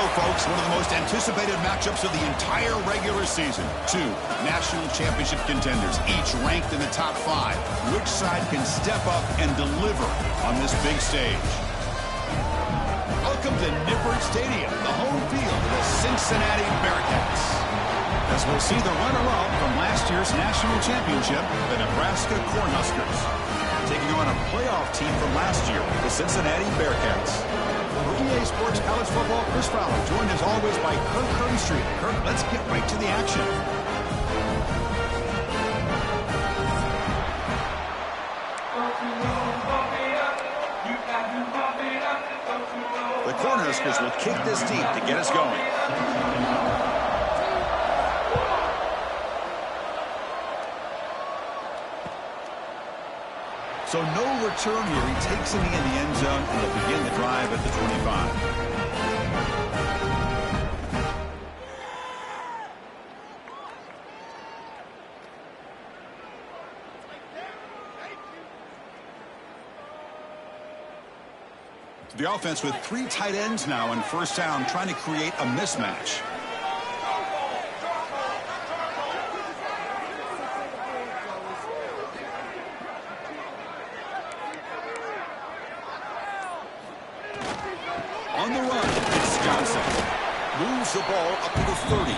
go, folks. One of the most anticipated matchups of the entire regular season. Two national championship contenders, each ranked in the top 5. Which side can step up and deliver on this big stage? Welcome to Nippert Stadium, the home field of the Cincinnati Bearcats. As we'll see the runner-up from last year's national championship, the Nebraska Cornhuskers, taking on a playoff team from last year, the Cincinnati Bearcats. For EA Sports College Football, Chris Fowler, joined as always by Kirk Herbstreit. Kirk, let's get right to the action. The Cornhuskers will kick this deep to get us going. So no return here. He takes it in the end zone, and they'll begin the drive at the 25. The offense with 3 tight ends now on first down, trying to create a mismatch. On the run, it's Johnson. Moves the ball up to the 30.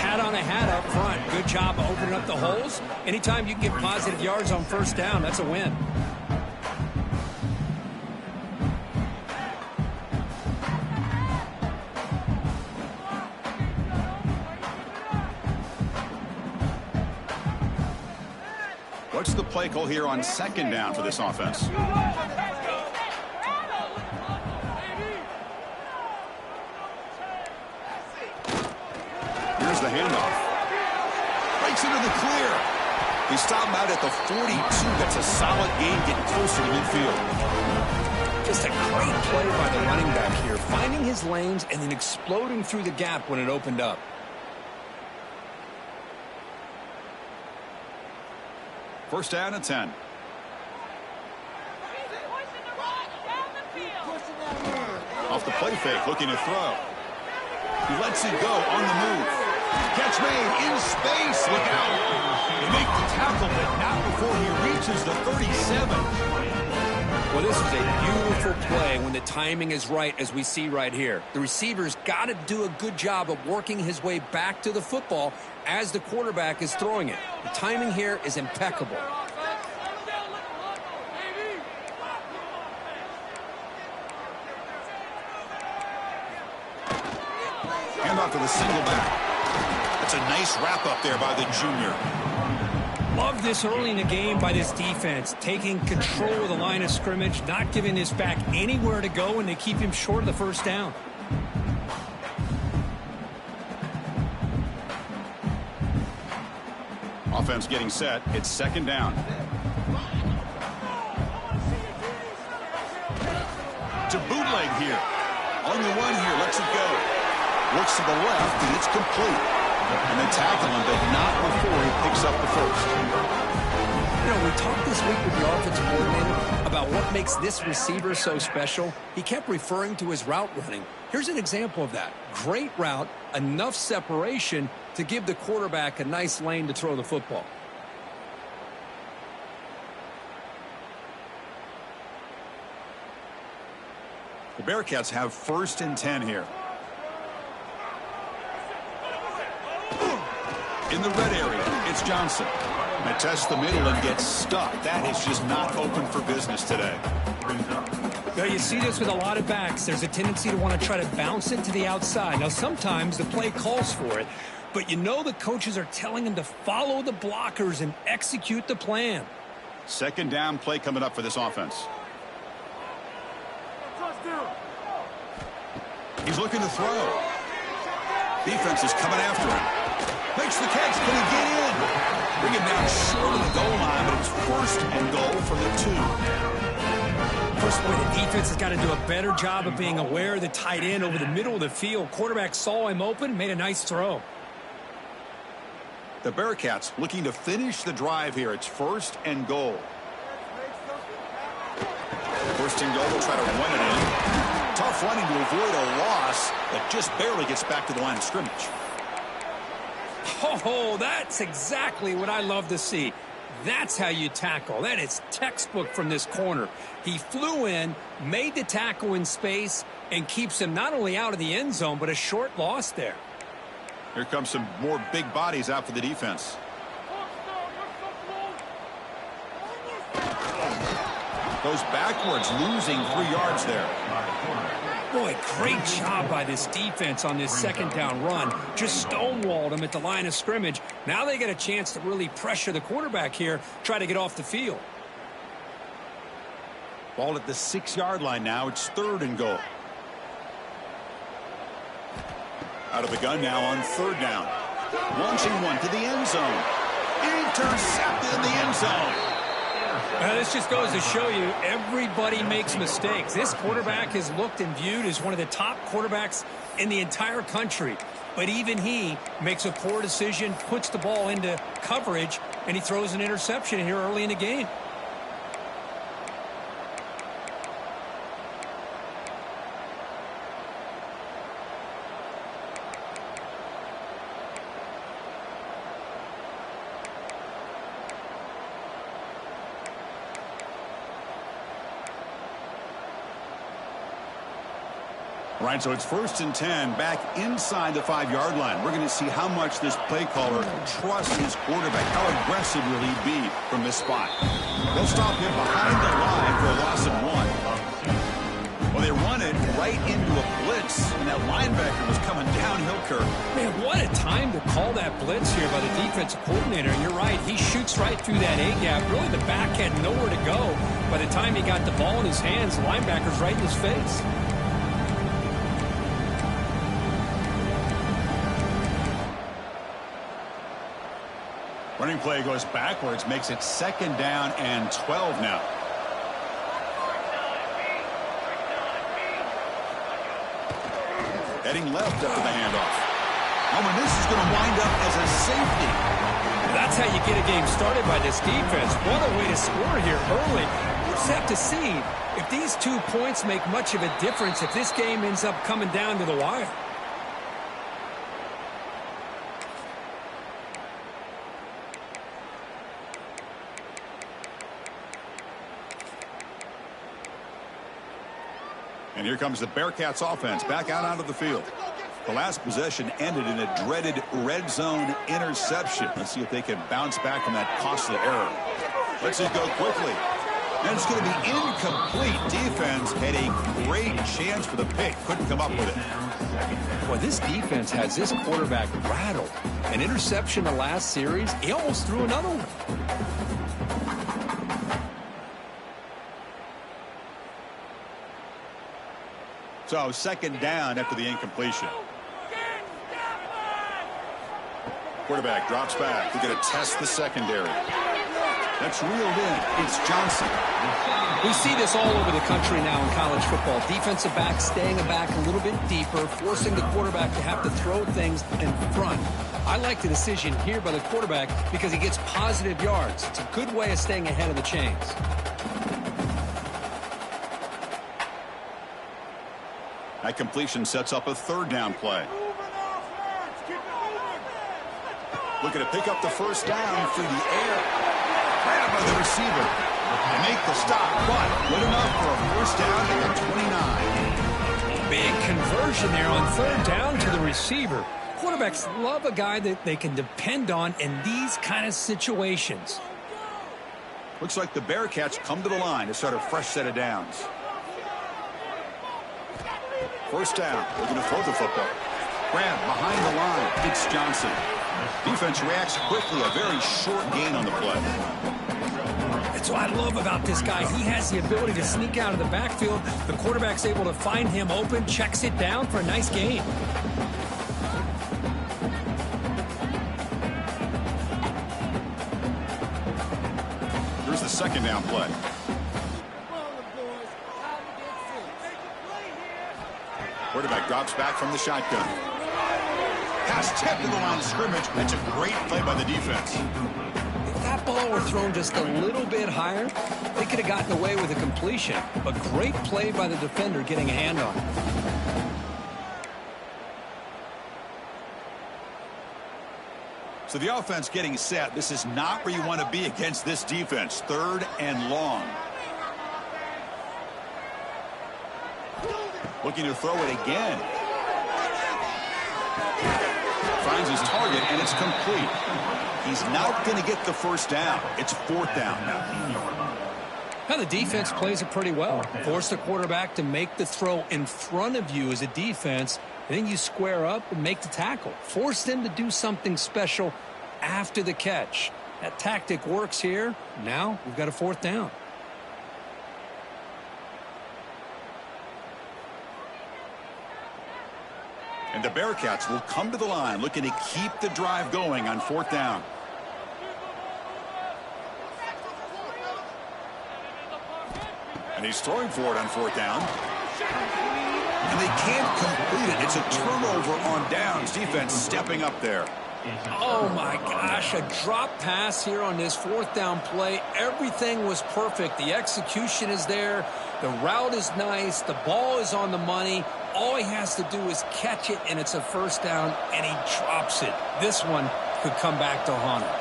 Hat on a hat up front. Good job opening up the holes. Anytime you can get positive yards on first down, that's a win. What's the play call here on second down for this offense? Here's the handoff. Breaks into the clear. He stopped him out at the 42. That's a solid gain, getting closer to midfield. Just a great play by the running back here, finding his lanes and then exploding through the gap when it opened up. First down and 10. Off the play fake, looking to throw. He lets it go on the move. Catch made in space. Look out. They make the tackle, but not before he reaches the 37. Well, this is a beautiful play when the timing is right, as we see right here. The receiver's got to do a good job of working his way back to the football as the quarterback is throwing it. The timing here is impeccable. Hand off to the single back. That's a nice wrap up there by the junior. Love this early in the game by this defense, taking control of the line of scrimmage, not giving this back anywhere to go, and they keep him short of the first down. Offense getting set. It's second down. To bootleg here. On the run here, lets it go. Looks to the left, and it's complete. And they tackle him, but not before he picks up the first. You know, we talked this week with the offensive coordinator about what makes this receiver so special. He kept referring to his route running. Here's an example of that. Great route, enough separation to give the quarterback a nice lane to throw the football. The Bearcats have first and 10 here. In the red area, it's Johnson. They test the middle and gets stuck. That is just not open for business today. Now, you see this with a lot of backs. There's a tendency to want to try to bounce it to the outside. Now, sometimes the play calls for it, but you know the coaches are telling him to follow the blockers and execute the plan. Second down play coming up for this offense. He's looking to throw. Defense is coming after him. Makes the catch. Can he get in? Bring him down short of the goal line, but it's first and goal from the 2. First of all, the defense has got to do a better job of being aware of the tight end over the middle of the field. Quarterback saw him open, made a nice throw. The Bearcats looking to finish the drive here. It's first and goal. First and goal, they'll try to run it in. Tough running to avoid a loss, but just barely gets back to the line of scrimmage. Oh, that's exactly what I love to see. That's how you tackle. That is textbook from this corner. He flew in, made the tackle in space, and keeps him not only out of the end zone, but a short loss there. Here comes some more big bodies out for the defense. Goes backwards, losing 3 yards there. Boy, great job by this defense on this second down run. Just stonewalled him at the line of scrimmage. Now they get a chance to really pressure the quarterback here, try to get off the field. Ball at the 6-yard line now. It's 3rd and goal. Out of the gun now on 3rd down. Launching one to the end zone. Intercepted in the end zone. This just goes to show you everybody makes mistakes. This quarterback is looked and viewed as one of the top quarterbacks in the entire country. But even he makes a poor decision, puts the ball into coverage, and he throws an interception here early in the game. All right, so it's 1st and 10, back inside the 5-yard line. We're going to see how much this play caller trusts his quarterback. How aggressive will he be from this spot? They'll stop him behind the line for a loss of 1. Well, they run it right into a blitz, and that linebacker was coming downhill, Kirk. Man, what a time to call that blitz here by the defensive coordinator. And you're right, he shoots right through that A-gap. Really, the back had nowhere to go. By the time he got the ball in his hands, the linebacker's right in his face. Running play goes backwards, makes it 2nd down and 12 now. Heading left after the handoff. Oh, and this is going to wind up as a safety. That's how you get a game started by this defense. What a way to score here early. We'll just have to see if these 2 points make much of a difference if this game ends up coming down to the wire. And here comes the Bearcats offense back out onto the field. The last possession ended in a dreaded red zone interception. Let's see if they can bounce back from that costly error. Let's just go quickly. And it's going to be incomplete. Defense had a great chance for the pick. Couldn't come up with it. Boy, this defense has this quarterback rattled. An interception the last series. He almost threw another one. So 2nd down after the incompletion. Quarterback drops back. They're going to test the secondary. That's reeled in. It's Johnson. We see this all over the country now in college football. Defensive backs staying back a little bit deeper, forcing the quarterback to have to throw things in front. I like the decision here by the quarterback because he gets positive yards. It's a good way of staying ahead of the chains. That completion sets up a 3rd down play. Looking to pick up the 1st down through the air. Grabbed by the receiver. They make the stop, but good enough for a 1st down at the 29. Big conversion there on 3rd down to the receiver. Quarterbacks love a guy that they can depend on in these kind of situations. Looks like the Bearcats come to the line to start a fresh set of downs. 1st down. They're going to throw the football. Grab behind the line. It's Johnson. Defense reacts quickly. A very short gain on the play. That's what I love about this guy. He has the ability to sneak out of the backfield. The quarterback's able to find him open, checks it down for a nice gain. Here's the 2nd down play. Quarterback drops back from the shotgun. Pass tipped to the line of scrimmage. That's a great play by the defense. They've got that ball were thrown just a little bit higher, they could have gotten away with a completion. But great play by the defender getting a hand on it. So the offense getting set. This is not where you want to be against this defense. 3rd and long. Looking to throw it again. Finds his target, and it's complete. He's not going to get the first down. It's 4th down now. Now the defense plays it pretty well. Force the quarterback to make the throw in front of you as a defense. And then you square up and make the tackle. Force them to do something special after the catch. That tactic works here. Now we've got a 4th down. And the Bearcats will come to the line looking to keep the drive going on 4th down. And he's throwing for it on 4th down. And they can't complete it. It's a turnover on downs. Defense stepping up there. Oh, my gosh. A drop pass here on this 4th down play. Everything was perfect. The execution is there. The route is nice. The ball is on the money. All he has to do is catch it, and it's a 1st down, and he drops it. This one could come back to haunt him.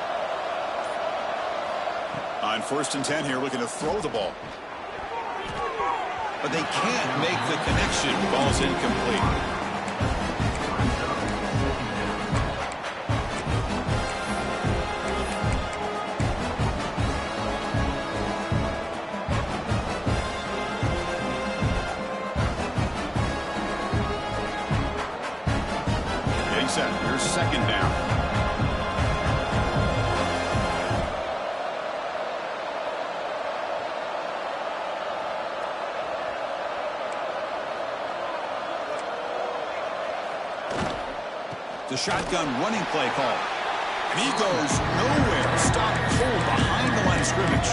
On 1st and 10 here, looking to throw the ball. But they can't make the connection. Ball's incomplete. Getting set. Here's 2nd down. The shotgun running play call. And he goes nowhere. Stopped cold behind the line of scrimmage.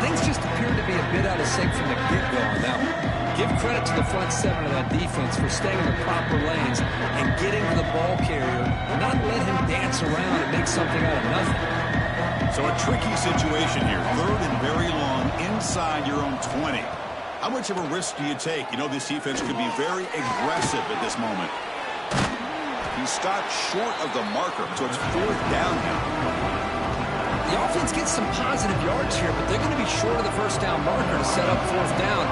Things just appeared to be a bit out of sync from the get-go on that one. Give credit to the front 7 of that defense for staying in the proper lanes and getting to the ball carrier and not let him dance around and make something out of nothing. So a tricky situation here. 3rd and very long inside your own 20. How much of a risk do you take? You know this defense could be very aggressive at this moment. He stopped short of the marker, so it's 4th down now. The offense gets some positive yards here, but they're going to be short of the 1st down marker to set up 4th down.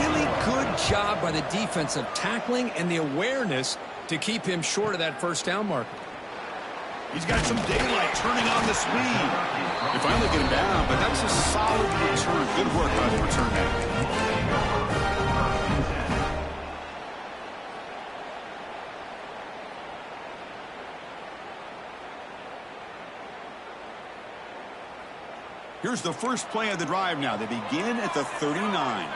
Really good job by the defense of tackling and the awareness to keep him short of that 1st down marker. He's got some daylight turning on the speed. They finally get him down, but that's a solid return. Good work by the return man. Here's the first play of the drive now. They begin at the 39.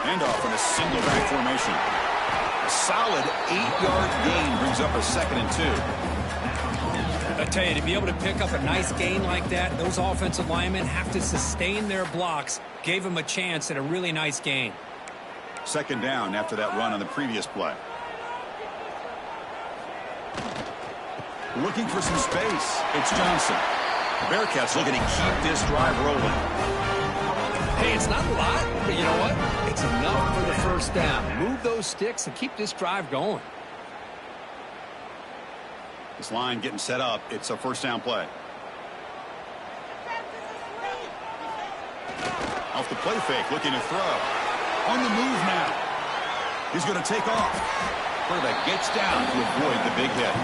Handoff in a single back formation. A solid 8-yard gain brings up a 2nd and 2. I tell you, to be able to pick up a nice gain like that, those offensive linemen have to sustain their blocks. Gave them a chance at a really nice gain. 2nd down after that run on the previous play. Looking for some space. It's Johnson. The Bearcats looking to keep this drive rolling. Hey, it's not a lot, but you know what? It's enough for the 1st down. Move those sticks and keep this drive going. This line getting set up. It's a 1st down play. Off the play fake, looking to throw. On the move now. He's going to take off. Quarterback gets down to avoid the big hit.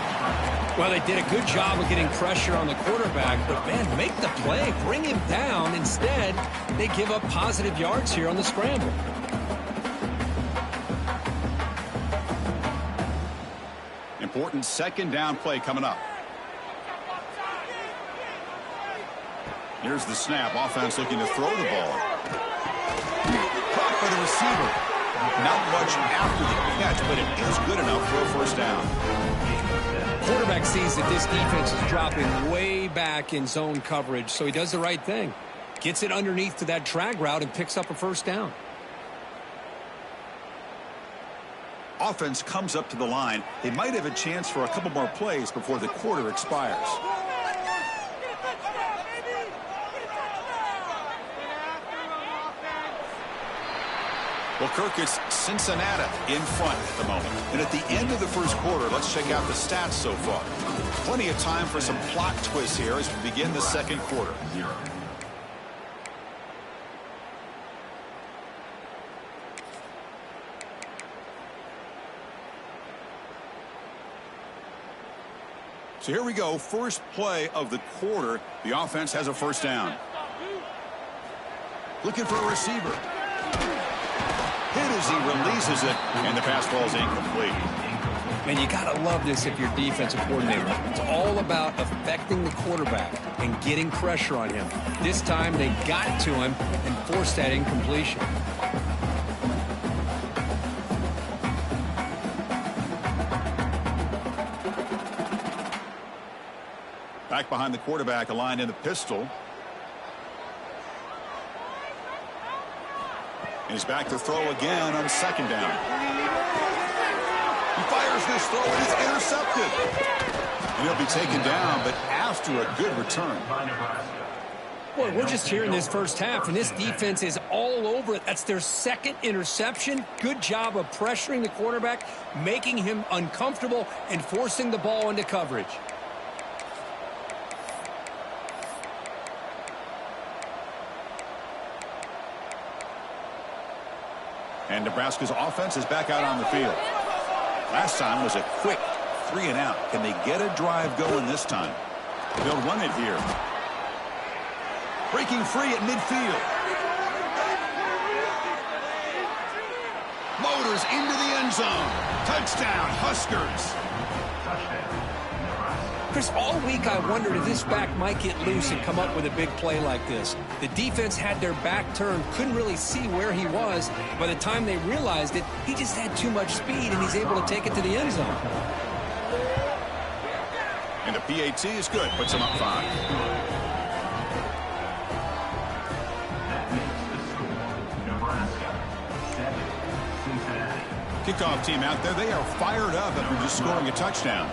Well, they did a good job of getting pressure on the quarterback, but, man, make the play. Bring him down. Instead, they give up positive yards here on the scramble. Important 2nd down play coming up. Here's the snap. Offense looking to throw the ball. Caught by the receiver. Not much after the catch, but it is good enough for a 1st down. Quarterback sees that this defense is dropping way back in zone coverage, so he does the right thing. Gets it underneath to that drag route and picks up a 1st down. Offense comes up to the line. They might have a chance for a couple more plays before the quarter expires. Well, Kirk, it's Cincinnati in front at the moment. And at the end of the first quarter, let's check out the stats so far. Plenty of time for some plot twists here as we begin the second quarter. So here we go. First play of the quarter. The offense has a first down. Looking for a receiver. Hit as he releases it, and the pass ball is incomplete. Man, you got to love this if you're defensive coordinator. It's all about affecting the quarterback and getting pressure on him. This time they got to him and forced that incompletion. Back behind the quarterback, aligned in the pistol. He's back to throw again on second down. He fires this throw and it's intercepted. And he'll be taken down, but after a good return. Boy, we're just here in this first half, and this defense is all over it. That's their second interception. Good job of pressuring the quarterback, making him uncomfortable, and forcing the ball into coverage. And Nebraska's offense is back out on the field. Last time was a quick 3 and out. Can they get a drive going this time? They'll run it here. Breaking free at midfield. Motors into the end zone. Touchdown, Huskers. Chris, all week I wondered if this back might get loose and come up with a big play like this. The defense had their back turned, couldn't really see where he was. By the time they realized it, he just had too much speed, and he's able to take it to the end zone. And the PAT is good. Puts him up 5. Kickoff team out there. They are fired up after just scoring a touchdown.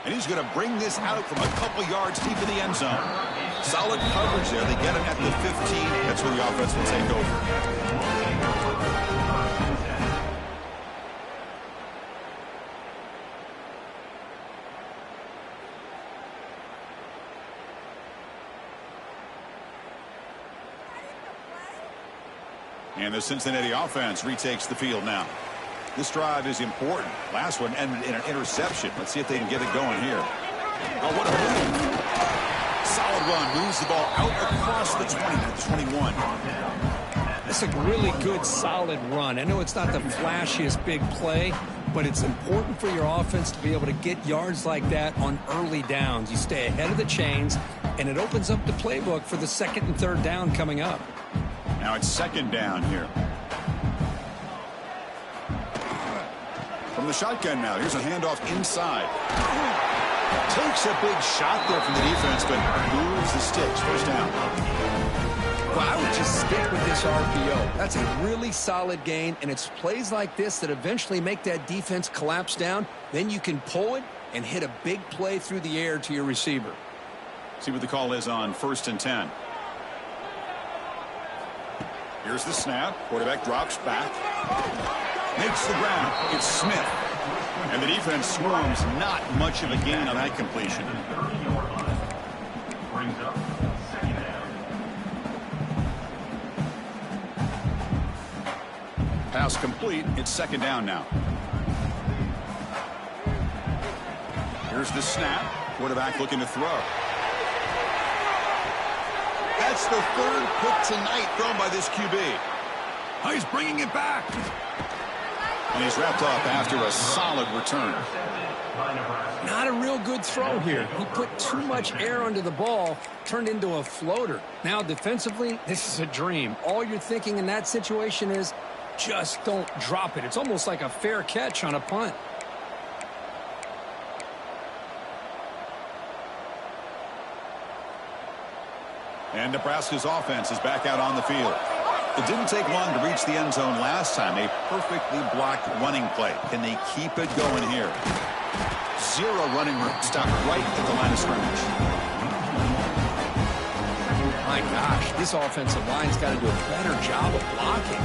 And he's going to bring this out from a couple yards deep in the end zone. Solid coverage there. They get him at the 15. That's where the offense will take over. And the Cincinnati offense retakes the field now. This drive is important. Last one ended in an interception. Let's see if they can get it going here. Oh, what a move. Solid run. Moves the ball out across the 20 to the 21. That's a really good, solid run. I know it's not the flashiest big play, but it's important for your offense to be able to get yards like that on early downs. You stay ahead of the chains, and it opens up the playbook for the second and third down coming up. Now it's second down here. From the shotgun now. Here's a handoff inside. Takes a big shot there from the defense, but moves the sticks. First down. Well, I would just stick with this RPO. That's a really solid gain, and it's plays like this that eventually make that defense collapse down. Then you can pull it and hit a big play through the air to your receiver. See what the call is on 1st and 10. Here's the snap. Quarterback drops back. Makes the ground. It's Smith. And the defense swarms. Not much of a gain on that completion. Pass complete. It's second down now. Here's the snap. Quarterback looking to throw. That's the third pick tonight thrown by this QB. Oh, he's bringing it back. And he's wrapped up after a solid return. Not a real good throw here. He put too much air under the ball, turned into a floater. Now, defensively, this is a dream. All you're thinking in that situation is just don't drop it. It's almost like a fair catch on a punt. And Nebraska's offense is back out on the field. It didn't take long to reach the end zone last time. A perfectly blocked running play. Can they keep it going here? Zero running room. Stop right at the line of scrimmage. My gosh, this offensive line's got to do a better job of blocking.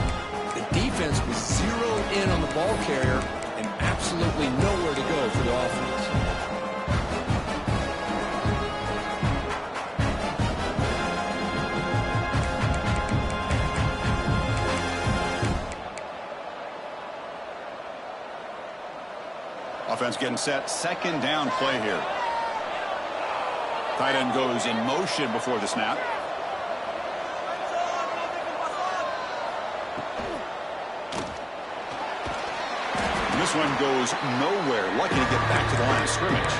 The defense was zeroed in on the ball carrier and absolutely nowhere to go for the offense. Offense getting set. Second down play here. Tight end goes in motion before the snap. And this one goes nowhere. Lucky to get back to the line of scrimmage.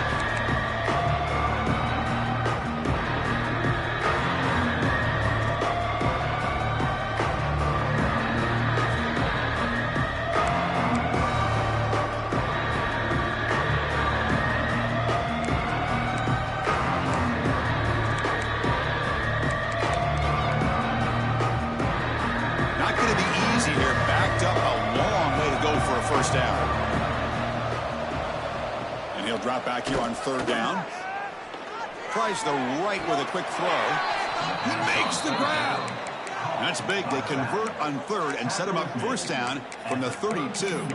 First down. And he'll drop back here on third down. Tries the right with a quick throw. He makes the grab. That's big. They convert on third and set him up first down from the 32.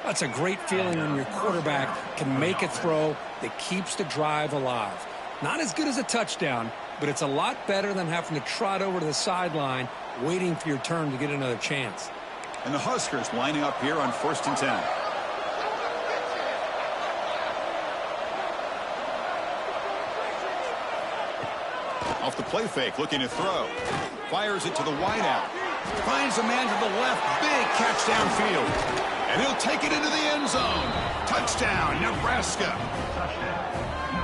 That's a great feeling when your quarterback can make a throw that keeps the drive alive. Not as good as a touchdown, but it's a lot better than having to trot over to the sideline waiting for your turn to get another chance. And the Huskers lining up here on 1st and 10. Off the play fake, looking to throw. Fires it to the wideout. Finds a man to the left. Big catch downfield. And he'll take it into the end zone. Touchdown, Nebraska.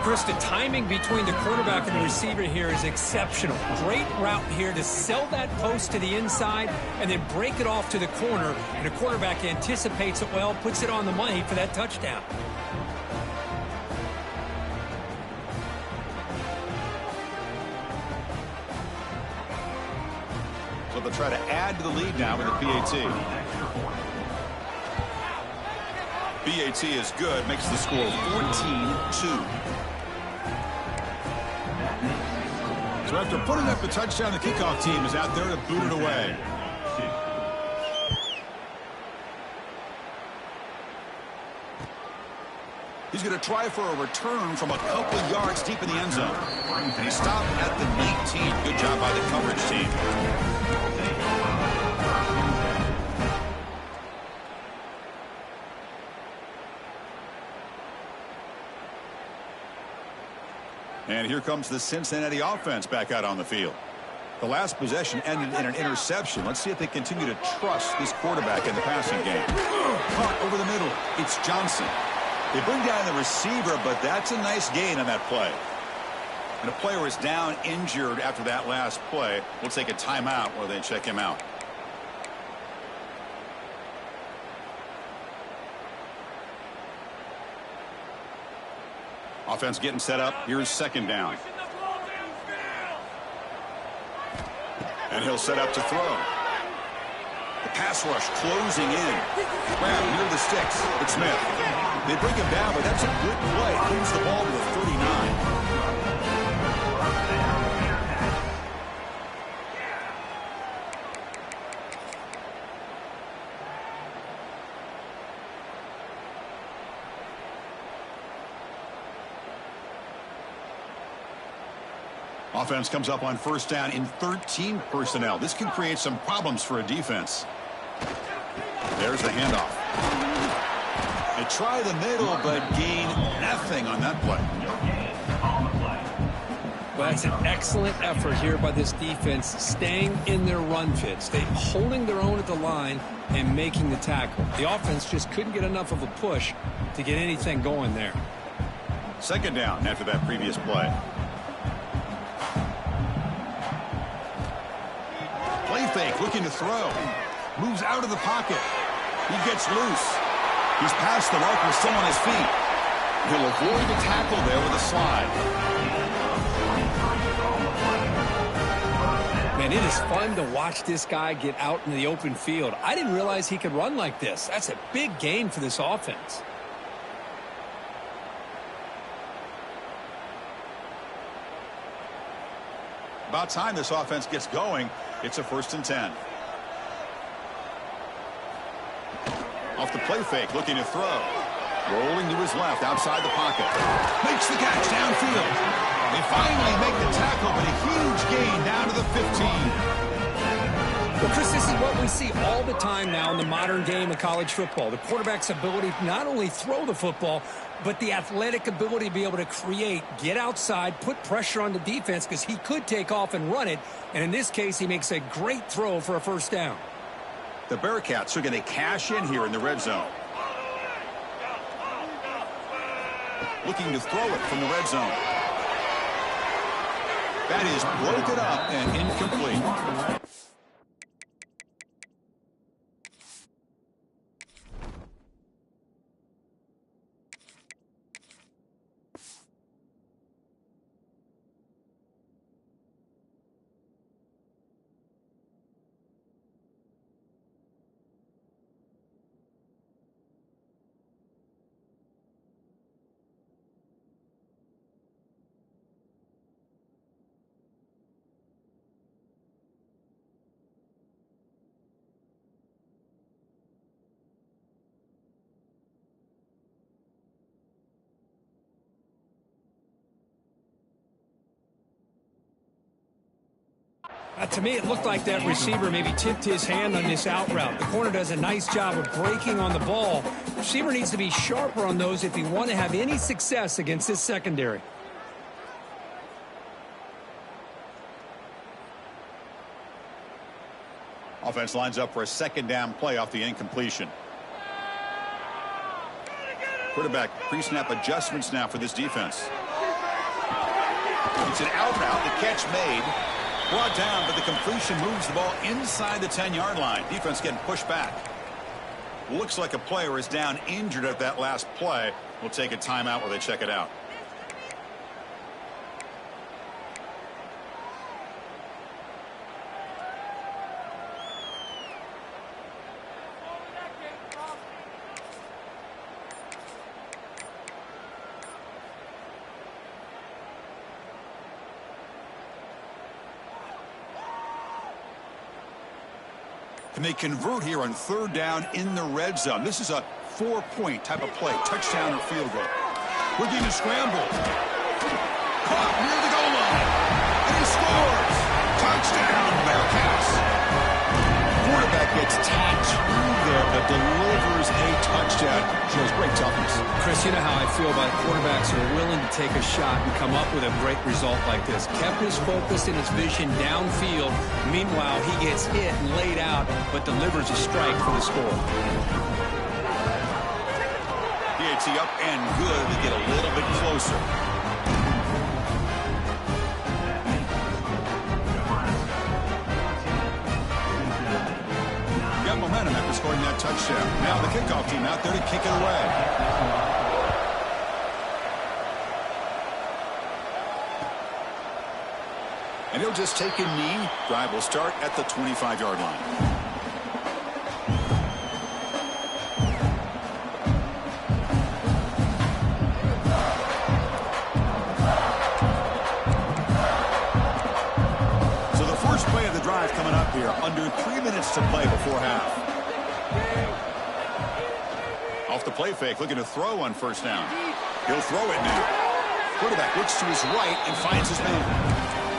Chris, the timing between the quarterback and the receiver here is exceptional. Great route here to sell that post to the inside and then break it off to the corner. And the quarterback anticipates it well, puts it on the money for that touchdown. So they'll try to add to the lead now with the PAT. PAT is good, makes the score 14-2. So after putting up the touchdown, the kickoff team is out there to boot it away. He's going to try for a return from a couple yards deep in the end zone. And he stopped at the 19. Good job by the coverage team. And here comes the Cincinnati offense back out on the field. The last possession ended in an interception. Let's see if they continue to trust this quarterback in the passing game. Caught over the middle. It's Johnson. They bring down the receiver, but that's a nice gain on that play. And a player is down injured after that last play. We'll take a timeout while they check him out. Offense getting set up. Here's second down. And he'll set up to throw. The pass rush closing in. Grab near the sticks. It's Smith. They break him down, but that's a good play. Brings the ball to the 39. Offense comes up on first down in 13 personnel. This can create some problems for a defense. There's the handoff. They try the middle, but gain nothing on that play. Well, that's an excellent effort here by this defense, staying in their run fits. They holding their own at the line and making the tackle. The offense just couldn't get enough of a push to get anything going there. Second down after that previous play. Play fake, looking to throw. Moves out of the pocket. He gets loose. He's past the marker, still on his feet. He'll avoid the tackle there with a slide. Man, it is fun to watch this guy get out in the open field. I didn't realize he could run like this. That's a big gain for this offense. About time this offense gets going. It's a 1st and 10. Off the play fake, looking to throw. Rolling to his left, outside the pocket. Makes the catch downfield. They finally make the tackle, but a huge gain down to the 15. Well, Chris, this is what we see all the time now in the modern game of college football. The quarterback's ability to not only throw the football, but the athletic ability to be able to create, get outside, put pressure on the defense because he could take off and run it. And in this case, he makes a great throw for a 1st down. The Bearcats are going to cash in here in the red zone. Looking to throw it from the red zone. That is broken up and incomplete. To me, it looked like that receiver maybe tipped his hand on this out route. The corner does a nice job of breaking on the ball. The receiver needs to be sharper on those if he want to have any success against this secondary. Offense lines up for a 2nd down play off the incompletion. Quarterback pre-snap adjustments now for this defense. It's an out route. The catch made. Brought down, but the completion moves the ball inside the 10-yard line. Defense getting pushed back. Looks like a player is down injured at that last play. We'll take a timeout while they check it out. Can they convert here on 3rd down in the red zone? This is a 4-point type of play, touchdown or field goal. Looking to scramble. Caught near the goal line. And he scores. Touchdown, Bearcats. Quarterback gets tapped through there, but delivers a touchdown. Shows great toughness. Chris, you know how I feel about quarterbacks who are willing to take a shot and come up with a great result like this. Kept his focus and his vision downfield. Meanwhile, he gets hit and laid out, but delivers a strike for the score. PAT up and good to get a little bit closer. Got momentum after scoring that touchdown. Now the kickoff team out there to kick it away. And he'll just take a knee. Drive will start at the 25-yard line. Coming up here, under 3 minutes to play before half. Off the play fake, looking to throw on 1st down. He'll throw it now. Quarterback looks to his right and finds his man.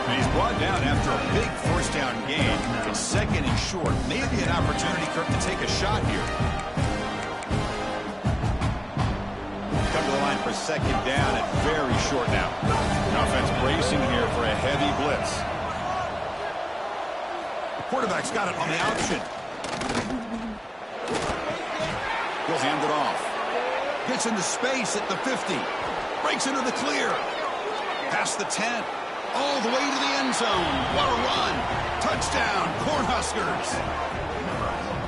And he's brought down after a big 1st down gain. It's 2nd and short. Maybe an opportunity, Kirk, to take a shot here. Come to the line for 2nd down and very short now. The offense bracing here for a heavy blitz. Quarterback's got it on the option. He'll hand it off. Gets into space at the 50. Breaks into the clear. Past the 10. All the way to the end zone. What a run. Touchdown, Cornhuskers.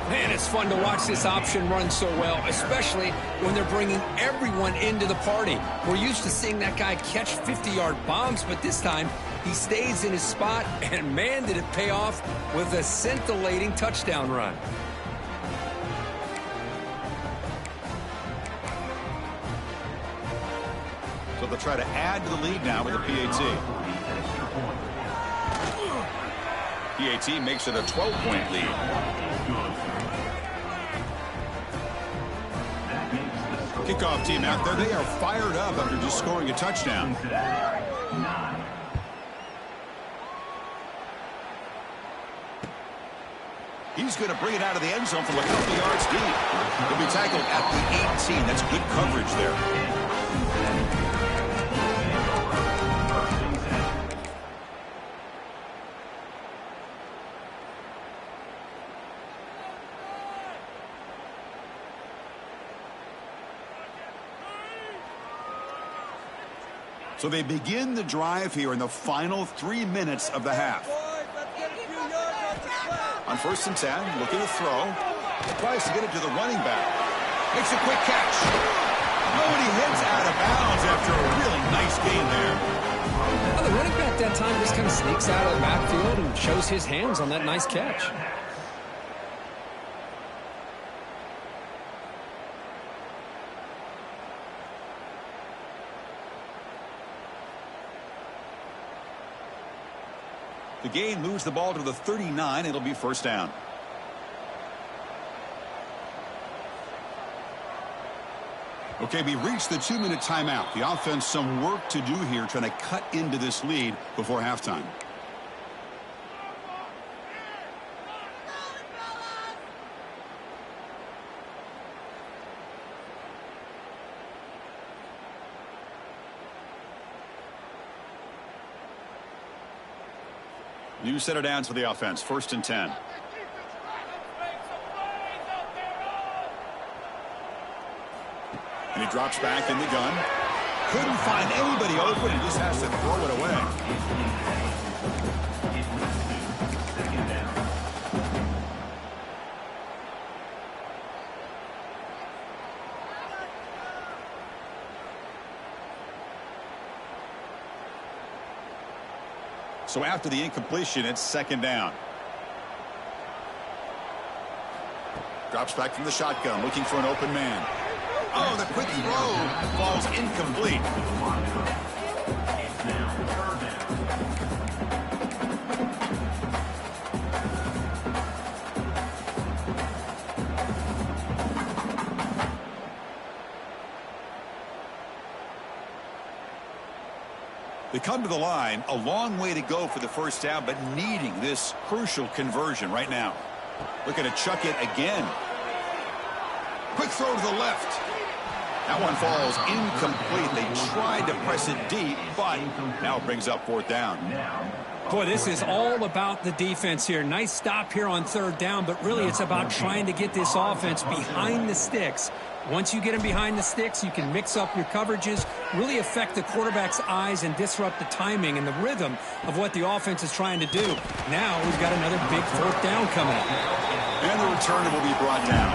Man, it's fun to watch this option run so well, especially when they're bringing everyone into the party. We're used to seeing that guy catch 50-yard bombs, but this time He stays in his spot, and man, did it pay off with a scintillating touchdown run. So they'll try to add to the lead now with a PAT. PAT makes it a 12-point lead. Kickoff team out there. They are fired up after just scoring a touchdown. He's going to bring it out of the end zone from a couple yards deep. He'll be tackled at the 18. That's good coverage there. So they begin the drive here in the final 3 minutes of the half. On 1st and 10, looking to throw. Tries to get it to the running back. Makes a quick catch. Oh, and he hits out of bounds after a really nice gain there. Well, the running back that time just kind of sneaks out of the backfield and shows his hands on that nice catch. The gain moves the ball to the 39. It'll be 1st down. Okay, we reached the 2-minute timeout. The offense some work to do here trying to cut into this lead before halftime. New set of downs for the offense. 1st and 10. And he drops back in the gun. Couldn't find anybody open. He just has to throw it away. So after the incompletion, it's 2nd down. Drops back from the shotgun, looking for an open man. Oh, the quick throw falls incomplete. They come to the line, a long way to go for the 1st down, but needing this crucial conversion right now. Looking to chuck it again. Quick throw to the left. That one falls incomplete. They tried to press it deep, but now it brings up 4th down. Boy, this is all about the defense here. Nice stop here on 3rd down, but really it's about trying to get this offense behind the sticks. Once you get them behind the sticks, you can mix up your coverages, really affect the quarterback's eyes and disrupt the timing and the rhythm of what the offense is trying to do. Now we've got another big 4th down coming up. And the return will be brought down.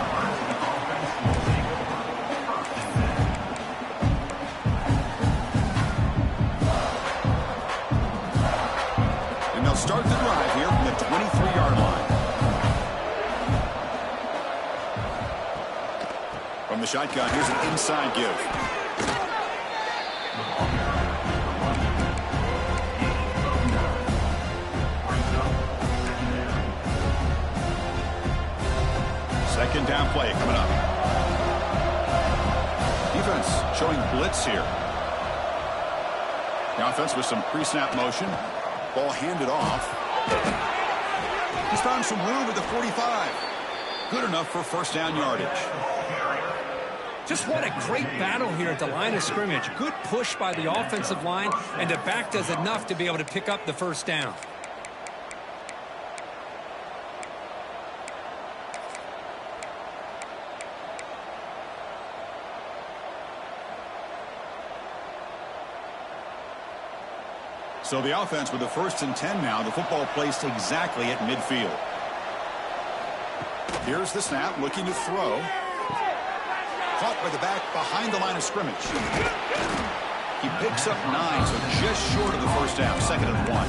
And they'll start the drive here from the 23-yard line. From the shotgun, here's an inside give. Second down play coming up. Defense showing blitz here. The offense with some pre-snap motion. Ball handed off. He's found some room at the 45. Good enough for 1st down yardage. Just what a great battle here at the line of scrimmage. Good push by the offensive line, and the back does enough to be able to pick up the 1st down. So the offense with the 1st and 10 now. The football placed exactly at midfield. Here's the snap, looking to throw. Caught by the back behind the line of scrimmage. He picks up 9, so just short of the first down, 2nd and 1.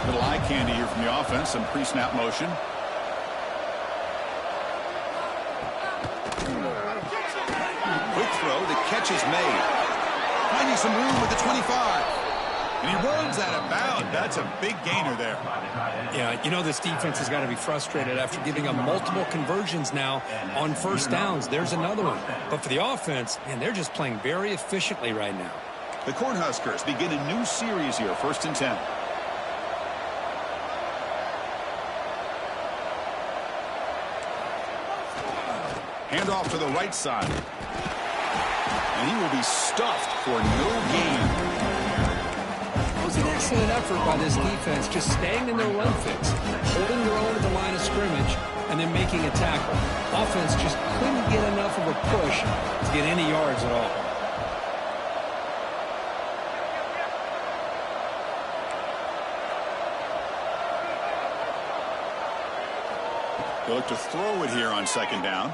Little eye candy here from the offense, some pre-snap motion. Quick throw, the catch is made. Finding some room with the 25. And he runs out of bounds. That's a big gainer there. Yeah, you know this defense has got to be frustrated after giving up multiple conversions now on first downs. There's another one. But for the offense, man, they're just playing very efficiently right now. The Cornhuskers begin a new series here, 1st and 10. Handoff to the right side. And he will be stuffed for no gain. It was an excellent effort by this defense, just staying in their run fix, holding their own at the line of scrimmage, and then making a tackle. Offense just couldn't get enough of a push to get any yards at all. They'll look to throw it here on 2nd down.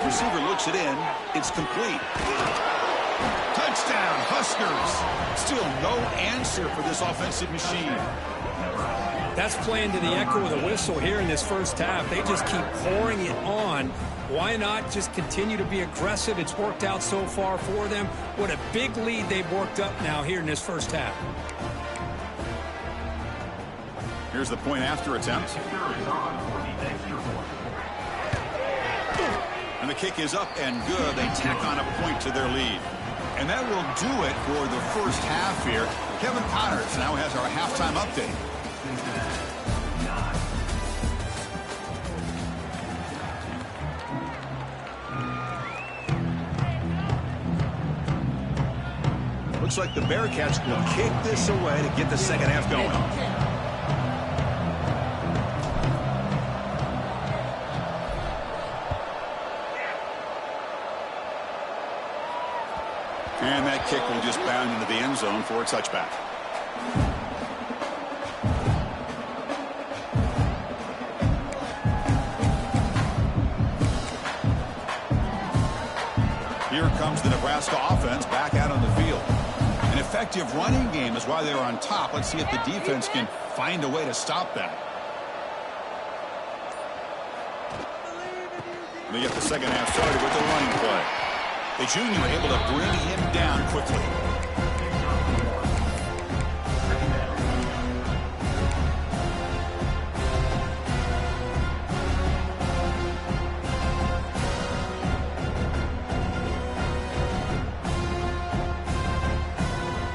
Receiver looks it in. It's complete. Touchdown, Huskers. Still no answer for this offensive machine. That's playing to the echo of the whistle here in this first half. They just keep pouring it on. Why not just continue to be aggressive? It's worked out so far for them. What a big lead they've worked up now here in this first half. Here's the point after attempt. And the kick is up and good. They tack on a point to their lead. And that will do it for the first half here. Kevin Connors now has our halftime update. Looks like the Bearcats will kick this away to get the second half going. And that kick will just bound into the end zone for a touchback. Here comes the Nebraska offense back out on the field. An effective running game is why they're on top. Let's see if the defense can find a way to stop that. They get the second half started with the running play. The junior able to bring him down quickly.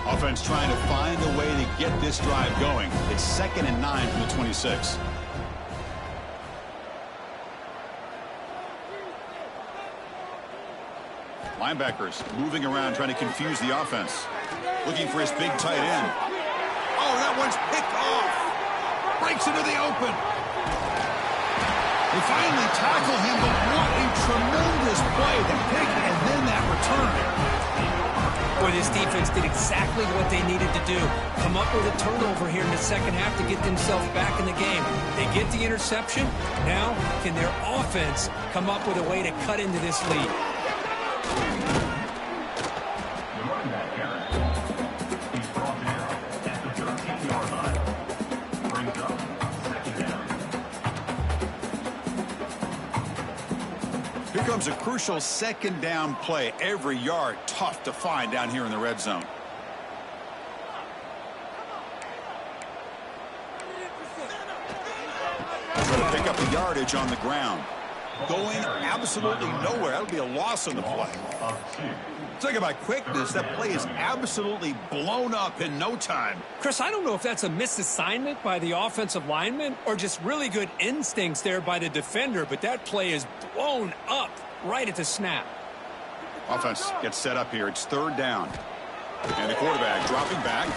Offense trying to find a way to get this drive going. It's 2nd and 9 from the 26. Linebackers moving around, trying to confuse the offense. Looking for his big tight end. Oh, that one's picked off. Breaks into the open. They finally tackle him, but what a tremendous play. The pick and then that return. Boy, this defense did exactly what they needed to do. Come up with a turnover here in the second half to get themselves back in the game. They get the interception. Now, can their offense come up with a way to cut into this lead? Here comes a crucial 2nd down play. Every yard tough to find down here in the red zone. Trying to pick up the yardage on the ground. Going absolutely nowhere. That'll be a loss on the play. Talk about quickness. That play is absolutely blown up in no time. Chris, I don't know if that's a misassignment by the offensive lineman or just really good instincts there by the defender, but that play is blown up right at the snap. Offense gets set up here. It's 3rd down. And the quarterback dropping back.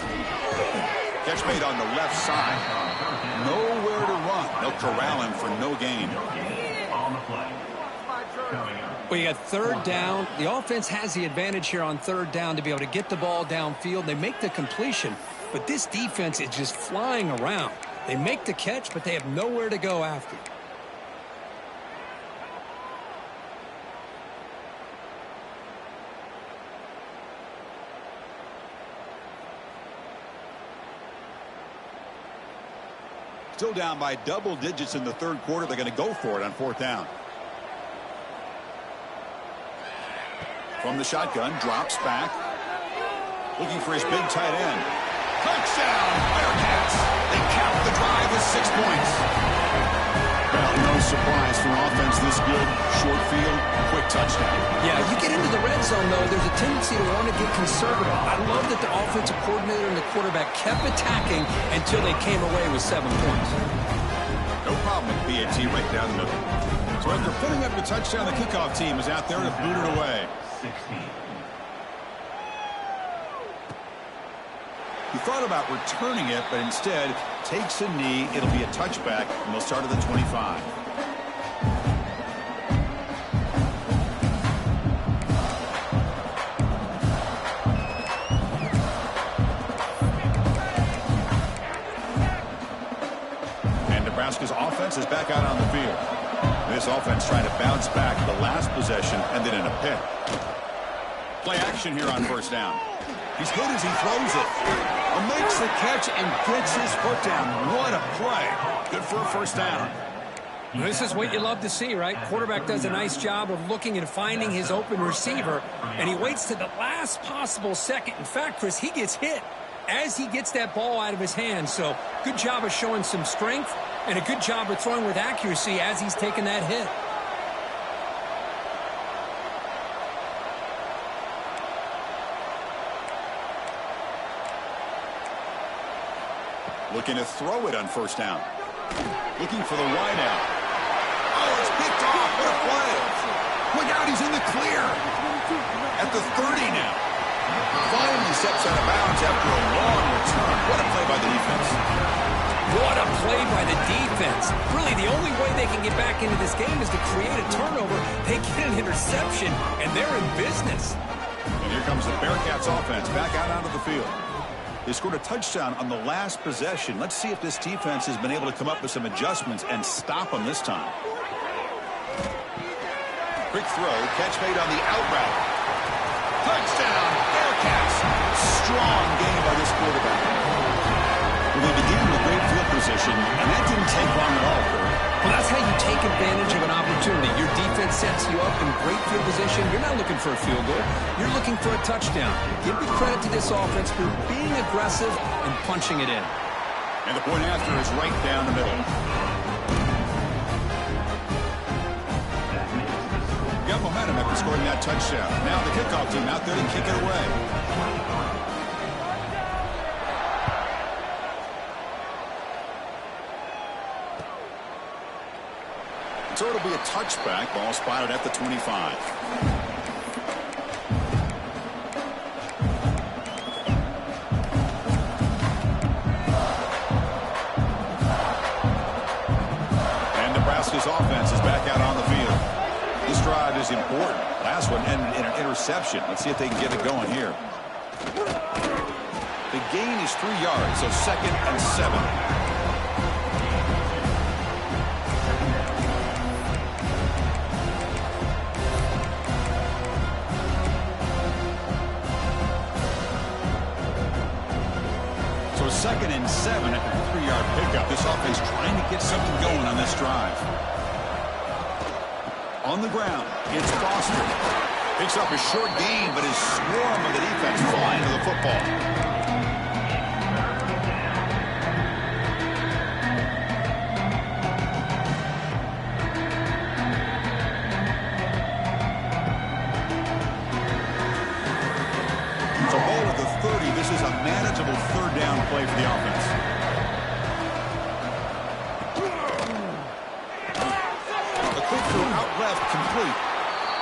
Catch made on the left side. Nowhere to run. They'll corral him for no gain. On the play. Coming up. Well, you got third down. The offense has the advantage here on third down to be able to get the ball downfield. They make the completion, but this defense is just flying around. They make the catch, but they have nowhere to go after. Still down by double digits in the third quarter. They're going to go for it on fourth down. From the shotgun, drops back. Looking for his big tight end. Touchdown, Bearcats. They cap the drive with 6 points. Well, no surprise for offense this good. Short field, quick touchdown. Yeah, you get into the red zone, though, there's a tendency to want to get conservative. I love that the offensive coordinator and the quarterback kept attacking until they came away with 7 points. No problem with BAT right down the middle. So after putting up the touchdown, the kickoff team is out there to boot it away. 16. He thought about returning it, but instead takes a knee. It'll be a touchback, and they'll start at the 25. And Nebraska's offense is back out on the field. This offense trying to bounce back the last possession and then in a pick. Play action here on first down. He's hit as he throws it. Makes the catch and gets his foot down. What a play. Good for a first down. This is what you love to see, right? Quarterback does a nice job of looking and finding his open receiver, and he waits to the last possible second. In fact, Chris, he gets hit as he gets that ball out of his hands. So good job of showing some strength and a good job of throwing with accuracy as he's taking that hit. Looking to throw it on first down. Looking for the wide out. Oh, it's picked off. What a play. Look out, he's in the clear. At the 30 now. Finally steps out of bounds after a long return. What a play by the defense. What a play by the defense. Really, the only way they can get back into this game is to create a turnover. They get an interception, and they're in business. And here comes the Bearcats offense back out onto the field. They scored a touchdown on the last possession. Let's see if this defense has been able to come up with some adjustments and stop them this time. Quick throw, catch made on the out route. Touchdown, Bearcats. Strong game by this quarterback. Well, they began with great field position, and that didn't take long at all, Kurt. Well, that's how you take advantage of an opportunity. Your defense sets you up in great field position. You're not looking for a field goal. You're looking for a touchdown. Give the credit to this offense for being aggressive and punching it in. And the point after is right down the middle. Got momentum after scoring that touchdown. Now the kickoff team out there to kick it away. So it'll be a touchback. Ball spotted at the 25. And Nebraska's offense is back out on the field. This drive is important. Last one ended in an interception. Let's see if they can get it going here. The gain is 3 yards, so 2nd and 7. So 2nd and 7 after the 3-yard pickup. This offense trying to get something going on this drive. On the ground, it's Foster. Picks up a short gain, but his swarm of the defense flying to the football. It's a ball at the 30. This is a manageable third down play for the offense. A quick throw out left, complete.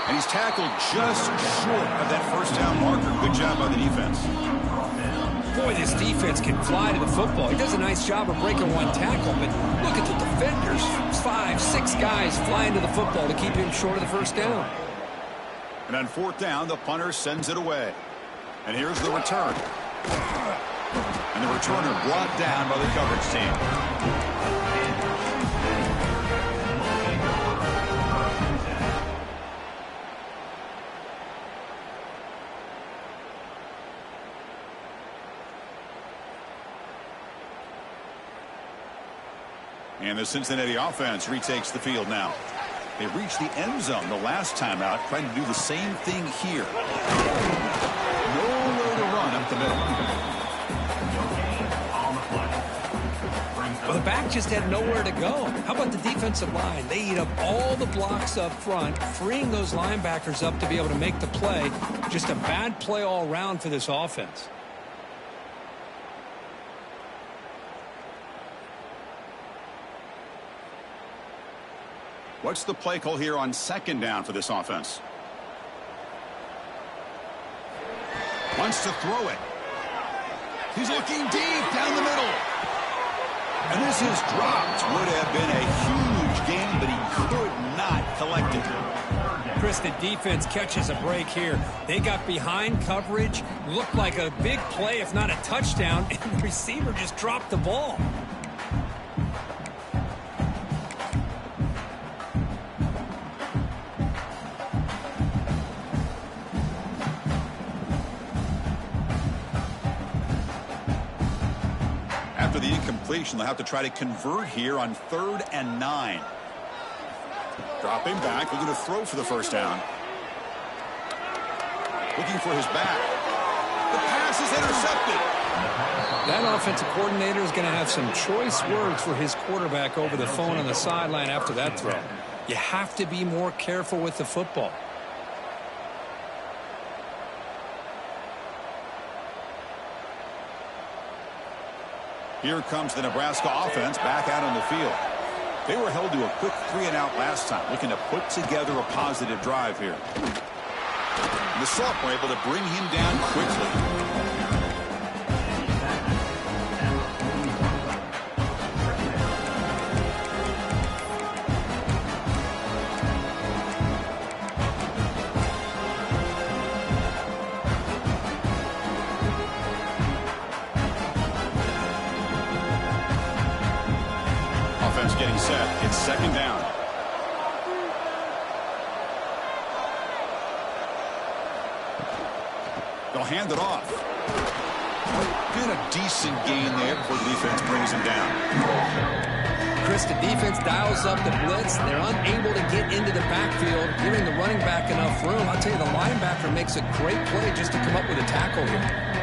And he's tackled just short of that first down marker. Good job by the defense. Boy, this defense can fly to the football. He does a nice job of breaking one tackle, but look at the defenders. 5, 6 guys flying to the football to keep him short of the first down. And on fourth down, the punter sends it away. And here's the return. And the returner brought down by the coverage team. And the Cincinnati offense retakes the field now. They reached the end zone the last time out, trying to do the same thing here. Nowhere to run up the middle. Well, the back just had nowhere to go. How about the defensive line? They eat up all the blocks up front, freeing those linebackers up to be able to make the play. Just a bad play all around for this offense. What's the play call here on second down for this offense? Wants to throw it. He's looking deep down the middle. And this is dropped. Would have been a huge gain, but he could not collect it. Chris, the defense catches a break here. They got behind coverage, looked like a big play, if not a touchdown, and the receiver just dropped the ball. After the incompletion, they'll have to try to convert here on 3rd and 9. Dropping back, looking to throw for the first down. Looking for his back. The pass is intercepted. That offensive coordinator is going to have some choice words for his quarterback over the phone on the sideline after that throw. You have to be more careful with the football. Here comes the Nebraska offense back out on the field. They were held to a quick 3-and-out last time, looking to put together a positive drive here. The Salt were able to bring him down quickly. Getting set. It's second down. They'll hand it off. Get a decent gain there before the defense brings him down. Chris, the defense dials up the blitz. They're unable to get into the backfield, giving the running back enough room. I'll tell you, the linebacker makes a great play just to come up with a tackle here.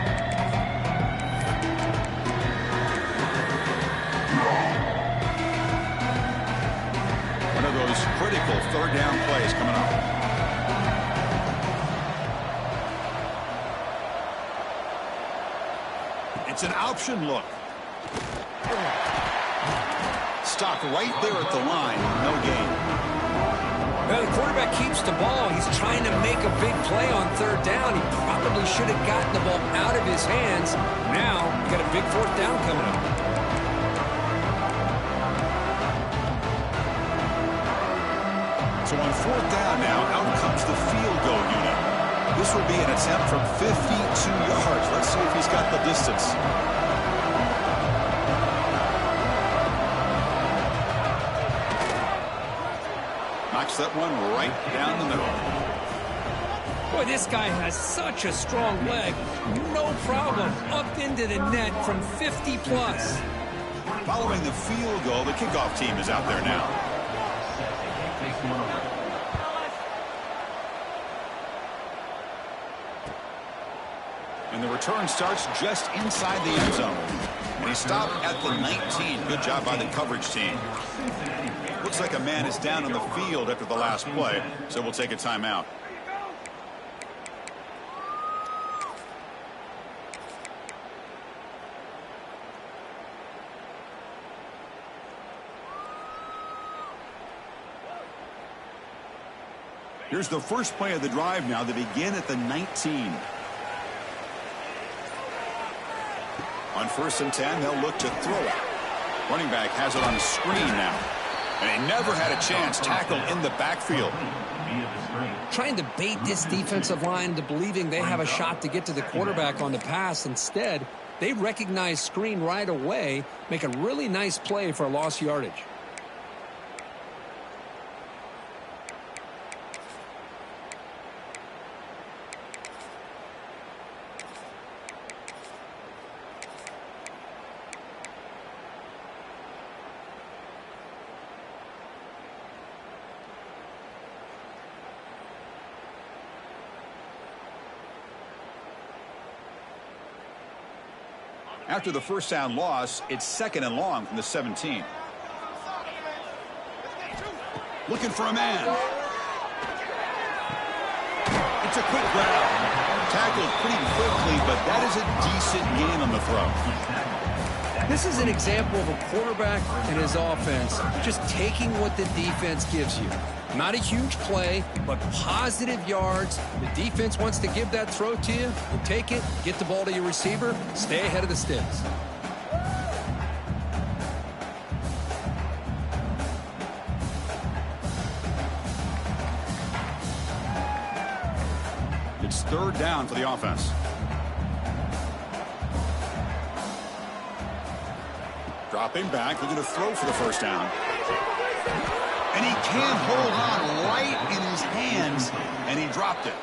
Critical 3rd down plays coming up. It's an option look. Stopped right there at the line. No gain. Well, the quarterback keeps the ball. He's trying to make a big play on 3rd down. He probably should have gotten the ball out of his hands. Now, you got a big 4th down coming up. So on 4th down now, out comes the field goal unit. This will be an attempt from 52 yards. Let's see if he's got the distance. Knocks that one right down the middle. Boy, this guy has such a strong leg. No problem. Up into the net from 50 plus. Following the field goal, the kickoff team is out there now. And the return starts just inside the end zone. And he stopped at the 19. Good job by the coverage team. Looks like a man is down on the field after the last play, so we'll take a timeout. Here's the first play of the drive now. They begin at the 19. On 1st and 10, they'll look to throw it. Running back has it on the screen now. And he never had a chance tackled in the backfield. Trying to bait this defensive line into believing they have a shot to get to the quarterback on the pass. Instead, they recognize screen right away, make a really nice play for lost yardage. After the first down loss, it's 2nd and long from the 17. Looking for a man. It's a quick grab. Tackled pretty quickly, but that is a decent gain on the throw. This is an example of a quarterback and his offense just taking what the defense gives you. Not a huge play, but positive yards. The defense wants to give that throw to you. You take it, get the ball to your receiver, stay ahead of the sticks. It's 3rd down for the offense. Dropping back, looking to throw for the first down. And he can't hold on right in his hands, and he dropped it.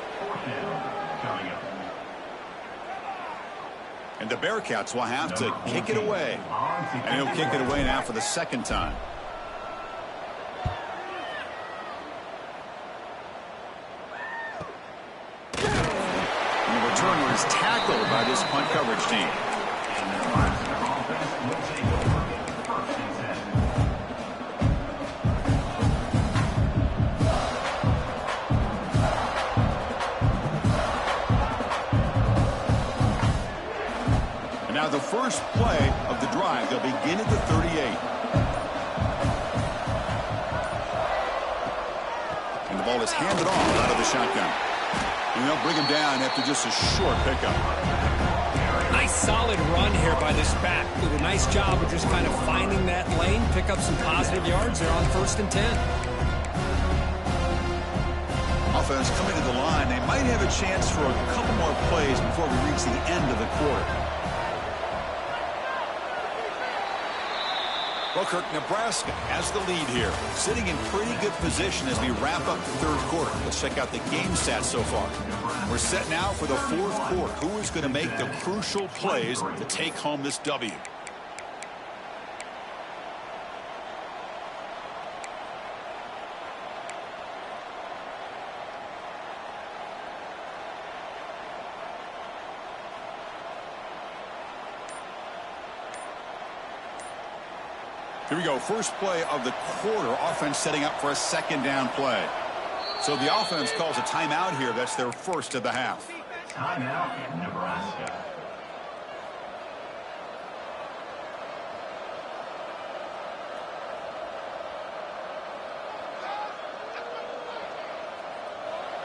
And the Bearcats will have to kick it away. And he'll kick it away now for the 2nd time. And the returner is tackled by this punt coverage team. Now the first play of the drive, they'll begin at the 38. And the ball is handed off out of the shotgun. And they'll bring him down after just a short pickup. Nice solid run here by this back. Did a nice job of just kind of finding that lane, pick up some positive yards. They're on 1st and 10. Offense coming to the line. They might have a chance for a couple more plays before we reach the end of the quarter. Well, Kirk, Nebraska has the lead here, sitting in pretty good position as we wrap up the 3rd quarter. Let's check out the game stats so far. We're set now for the 4th quarter. Who is going to make the crucial plays to take home this W? Here we go. First play of the quarter. Offense setting up for a 2nd down play. So the offense calls a timeout here. That's their first of the half. Timeout in Nebraska.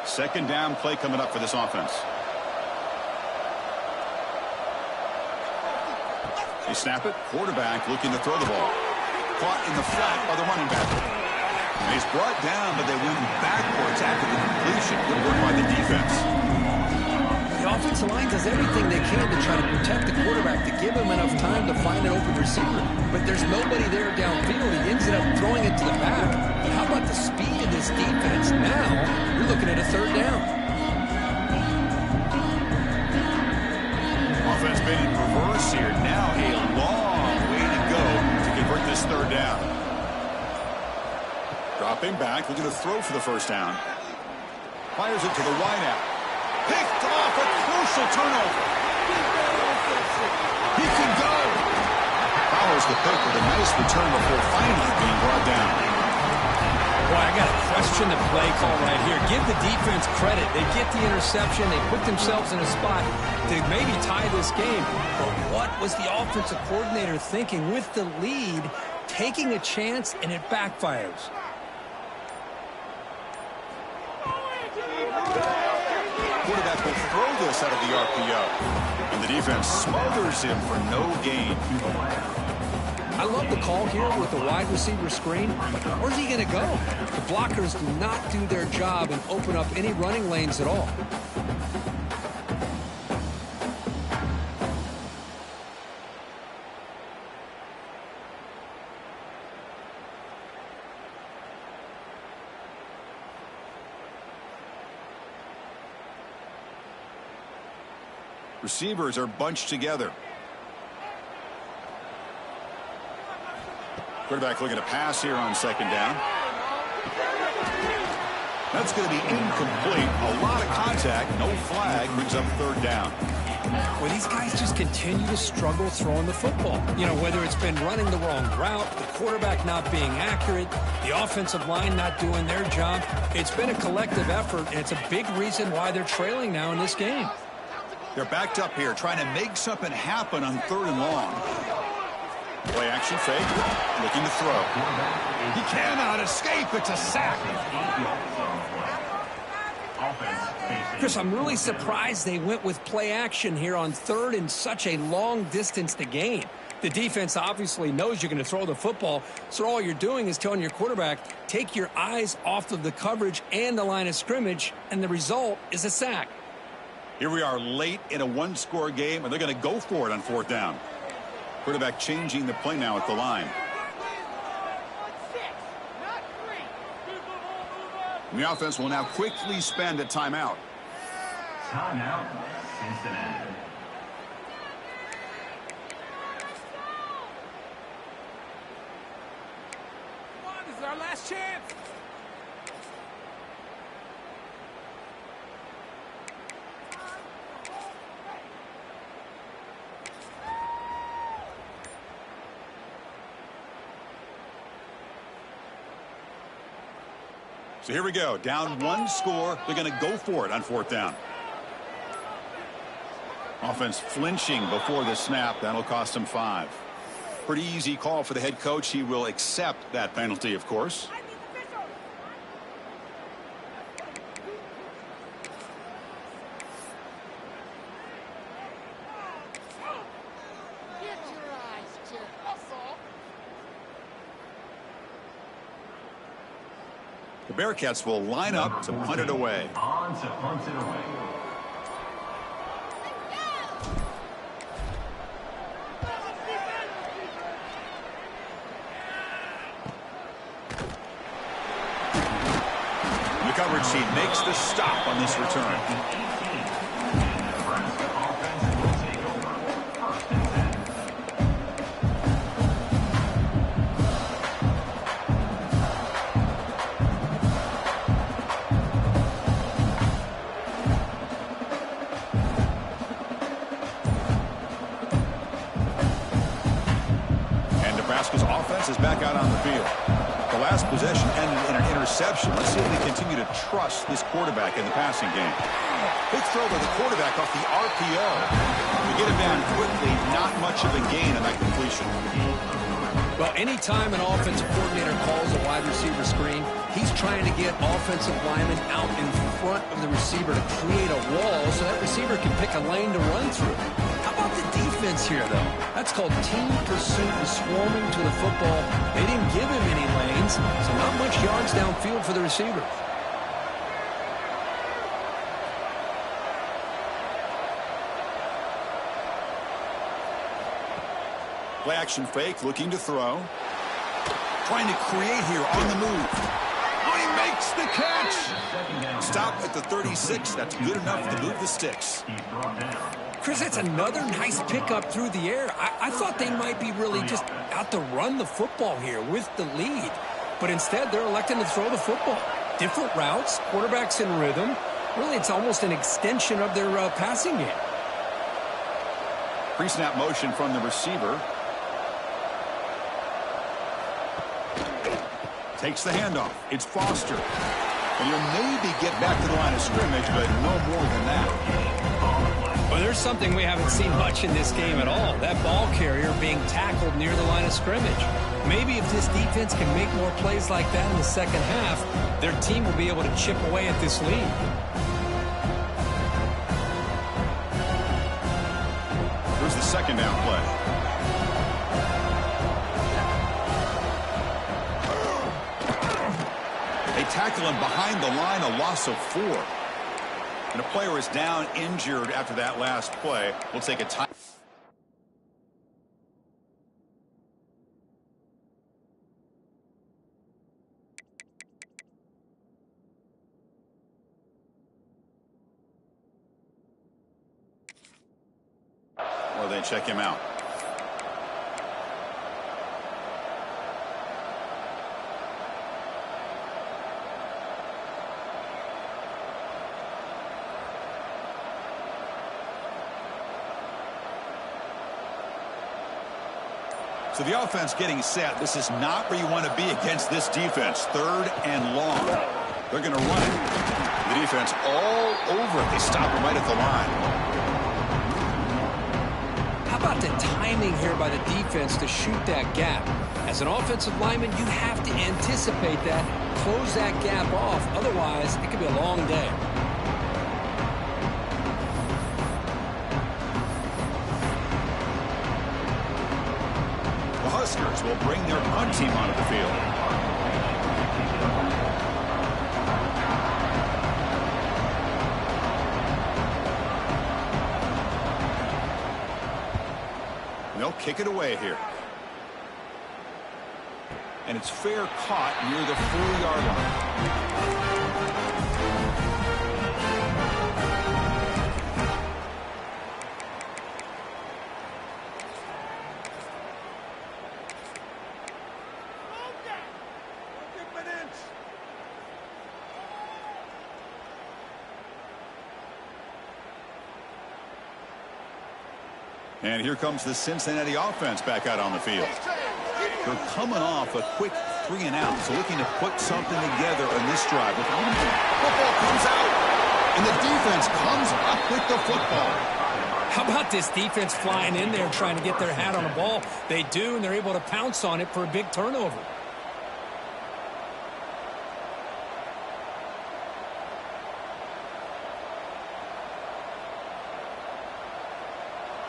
Second down play coming up for this offense. They snap it. Quarterback looking to throw the ball. Caught in the flat by the running back. And he's brought down, but they went backwards after the completion. Good work by the defense. The offensive line does everything they can to try to protect the quarterback, to give him enough time to find an open receiver. But there's nobody there downfield. He ends up throwing it to the back. But how about the speed of this defense? Now you're looking at a 3rd down. Offense been in reverse here. Now a long way to go to convert this 3rd down. Dropping back, looking to throw for the first down. Fires it to the wideout. Picked off, a crucial turnover. He can go. Follows the pick with a nice return before finally being brought down. Boy, I got to question the play call right here. Give the defense credit. They get the interception. They put themselves in a spot to maybe tie this game. But what was the offensive coordinator thinking with the lead, taking a chance, and it backfires? Quarterback will throw this out of the RPO. And the defense smothers him for no gain. I love the call here with the wide receiver screen. Where's he going to go? The blockers do not do their job and open up any running lanes at all. Receivers are bunched together. Quarterback looking to pass here on second down. That's going to be incomplete. A lot of contact. No flag. Brings up third down. Well, these guys just continue to struggle throwing the football. You know, whether it's been running the wrong route, the quarterback not being accurate, the offensive line not doing their job. It's been a collective effort, and it's a big reason why they're trailing now in this game. They're backed up here, trying to make something happen on third and long. Play action fake, looking to throw. He cannot escape. It's a sack. Chris, I'm really surprised they went with play action here on third and such a long distance to gain. The defense obviously knows you're going to throw the football, so all you're doing is telling your quarterback, take your eyes off of the coverage and the line of scrimmage, and the result is a sack. Here we are late in a one-score game, and they're going to go for it on fourth down. Quarterback changing the play now at the line. And the offense will now quickly spend a timeout. Timeout, Cincinnati. Come on, this is our last chance. So here we go. Down one score. They're going to go for it on fourth down. Offense flinching before the snap. That'll cost him 5. Pretty easy call for the head coach. He will accept that penalty, of course. The Bearcats will line up to punt it away. On to punt it away. The coverage team makes the stop on this return. Nebraska offense will take over. First and 10. Nebraska's offense is back out on the field. The last possession ended in an interception. Let's see if they continue to trust this quarterback in the passing game. Big throw by the quarterback off the RPO. To get him down quickly, not much of a gain on that completion. Well, anytime an offensive coordinator calls a wide receiver screen, he's trying to get offensive linemen out in front of the receiver to create a wall so that receiver can pick a lane to run through. How about the defense here, though? That's called team pursuit and swarming to the football. They didn't give him any lanes, so not much yards downfield for the receiver. Play action fake, looking to throw. Trying to create here on the move. Oh, he makes the catch. Stop at the 36. That's good enough to move the sticks. Chris, that's another nice pickup through the air. I thought they might be really just out to run the football here with the lead. But instead, they're electing to throw the football. Different routes, quarterbacks in rhythm. Really, it's almost an extension of their passing game. Pre-snap motion from the receiver. Takes the handoff. It's Foster. And he'll maybe get back to the line of scrimmage, but no more than that. Well, there's something we haven't seen much in this game at all. That ball carrier being tackled near the line of scrimmage. Maybe if this defense can make more plays like that in the second half, their team will be able to chip away at this lead. Here's the second down play. tackle him behind the line, a loss of 4. And a player is down injured after that last play. We'll take a time. Or they check him out. So the offense getting set. This is not where you want to be against this defense. 3rd and long. They're going to run it. The defense all over it. They stop him right at the line. How about the timing here by the defense to shoot that gap? As an offensive lineman, you have to anticipate that, close that gap off. Otherwise, it could be a long day. Huskers will bring their punt team onto the field. They'll kick it away here. And it's fair caught near the 4-yard line. And here comes the Cincinnati offense back out on the field. They're coming off a quick 3 and out, so looking to put something together on this drive. The football comes out, and the defense comes up with the football. How about this defense flying in there trying to get their hat on the ball? They do, and they're able to pounce on it for a big turnover.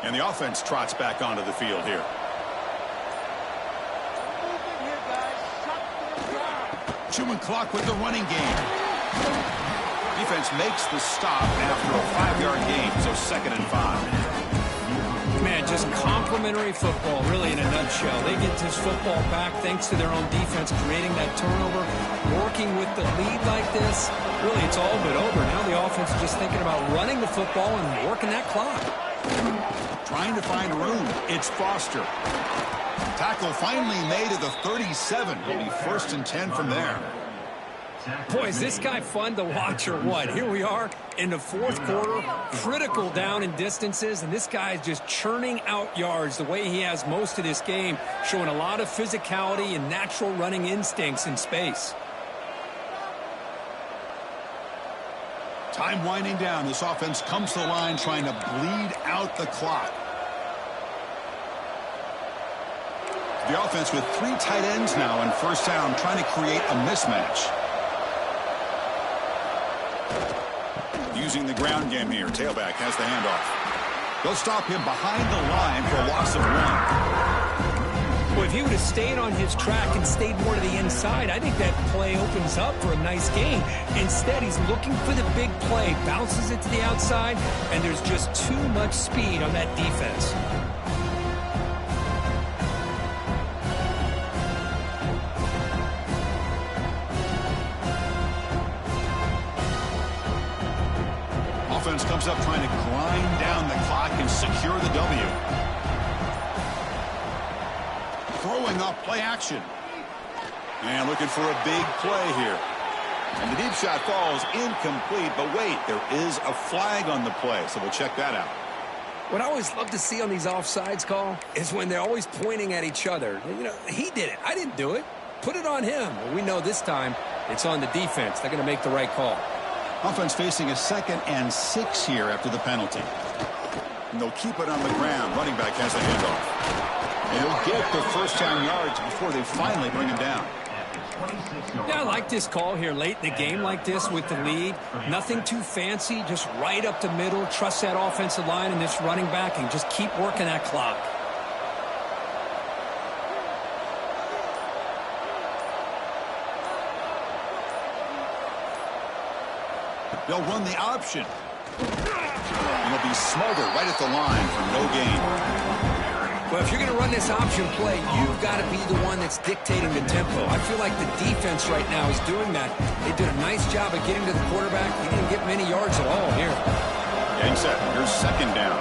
And the offense trots back onto the field here. Chewing clock with the running game. Defense makes the stop after a 5-yard gain, so 2nd and 5. Man, just complimentary football, really, in a nutshell. They get this football back thanks to their own defense, creating that turnover, working with the lead like this. Really, it's all but over. Now the offense is just thinking about running the football and working that clock. Trying to find room. It's Foster. Tackle finally made at the 37. Will be 1st and 10 from there. Boy, is this guy fun to watch or what? Here we are in the 4th quarter, critical down in distances, and this guy is just churning out yards the way he has most of this game, showing a lot of physicality and natural running instincts in space. Time winding down. This offense comes to the line trying to bleed out the clock. The offense with 3 tight ends now in 1st down, trying to create a mismatch. Using the ground game here. Tailback has the handoff. They'll stop him behind the line for a loss of 1. Well, if he would have stayed on his track and stayed more to the inside, I think that play opens up for a nice gain. Instead, he's looking for the big play, bounces it to the outside, and there's just too much speed on that defense. Offense comes up trying to grind down the clock and secure the W. Throwing off play action. And looking for a big play here. And the deep shot falls incomplete, but wait, there is a flag on the play, so we'll check that out. What I always love to see on these offsides call is when they're always pointing at each other. You know, he did it. I didn't do it. Put it on him. Well, we know this time it's on the defense. They're going to make the right call. Offense facing a 2nd and 6 here after the penalty. And they'll keep it on the ground. Running back has the handoff. And he'll get the 1st down yards before they finally bring him down. Yeah, I like this call here late in the game like this with the lead. Nothing too fancy, just right up the middle. Trust that offensive line and this running back and just keep working that clock. They'll run the option. And he'll be smothered right at the line for no gain. Well, if you're going to run this option play, you've got to be the one that's dictating the tempo. I feel like the defense right now is doing that. They did a nice job of getting to the quarterback. He didn't get many yards at all here. Gang set. Here's second down.